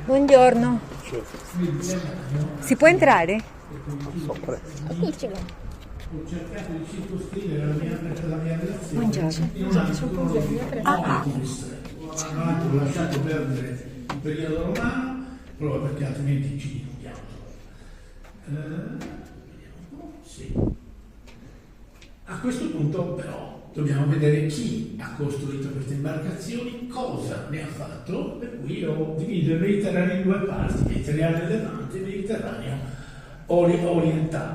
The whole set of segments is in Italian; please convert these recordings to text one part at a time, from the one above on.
Buongiorno. Si può entrare? Qui ce l'ho. Ho cercato di circoscrivere la mia relazione. Buongiorno. Ho lasciato perdere il periodo romano, proprio perché altrimenti ci dilunghiamo. Sì. A questo punto però dobbiamo vedere chi ha costruito queste imbarcazioni, cosa ne ha fatto, per cui io divido il Mediterraneo in due parti, il Mediterraneo levante e il Mediterraneo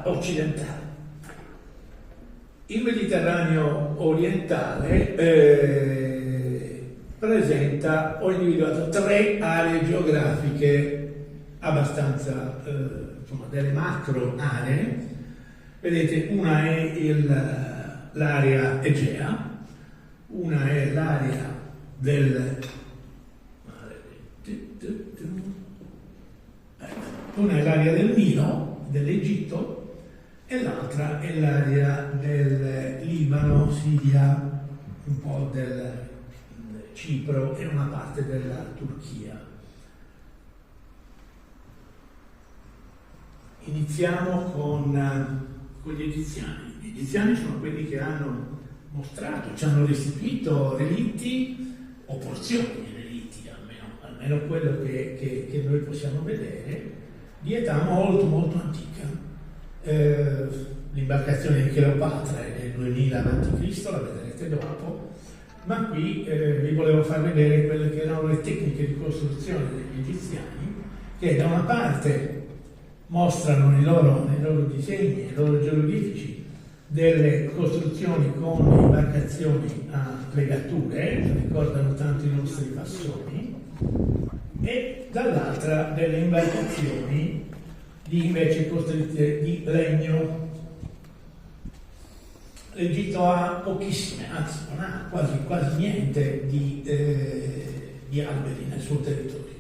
occidentale. Il Mediterraneo orientale presenta, ho individuato 3 aree geografiche abbastanza, delle macro aree. Vedete, una è l'area Egea, una è l'area del Nilo, dell'Egitto, e l'altra è l'area del Libano, Siria, un po' del Cipro e una parte della Turchia. Iniziamo con gli egiziani. Gli egiziani sono quelli che hanno mostrato, ci hanno restituito relitti o porzioni di relitti, almeno quello che noi possiamo vedere, di età molto molto antica. L'imbarcazione di Cleopatra è del 2000 a.C., la vedrete dopo, ma qui vi volevo far vedere quelle che erano le tecniche di costruzione degli egiziani, che da una parte mostrano nei loro disegni, nei loro geroglifici, delle costruzioni con imbarcazioni a legature, che ricordano tanto i nostri passoni, e dall'altra delle imbarcazioni invece costruite di legno. L'Egitto ha pochissime, anzi non ha quasi niente di alberi nel suo territorio.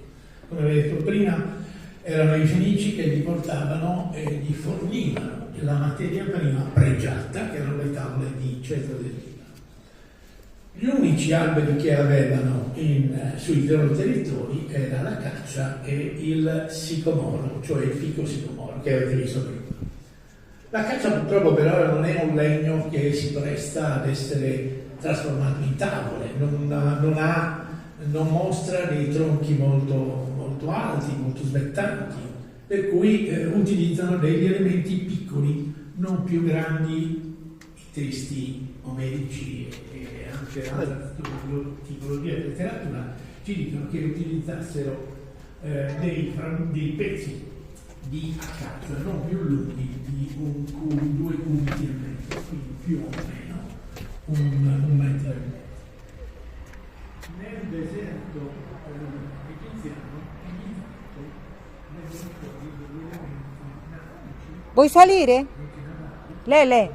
Come avevo detto prima, erano i Fenici che gli portavano e gli fornivano la materia prima pregiata, che erano le tavole di cedro del Libano. Gli unici alberi che avevano sui loro territori era la caccia e il sicomoro, cioè il fico sicomoro, che avete visto prima. La caccia purtroppo però non è un legno che si presta ad essere trasformato in tavole, non mostra dei tronchi molto alti, molto svettanti, per cui utilizzano degli elementi piccoli, non più grandi. I testi omerici e anche altre tipologie di letteratura ci dicono che utilizzassero dei pezzi di acazio non più lunghi di 2 cubiti e mezzo, quindi più o meno un metro e mezzo. Nel deserto egiziano Vuoi salire? Lele?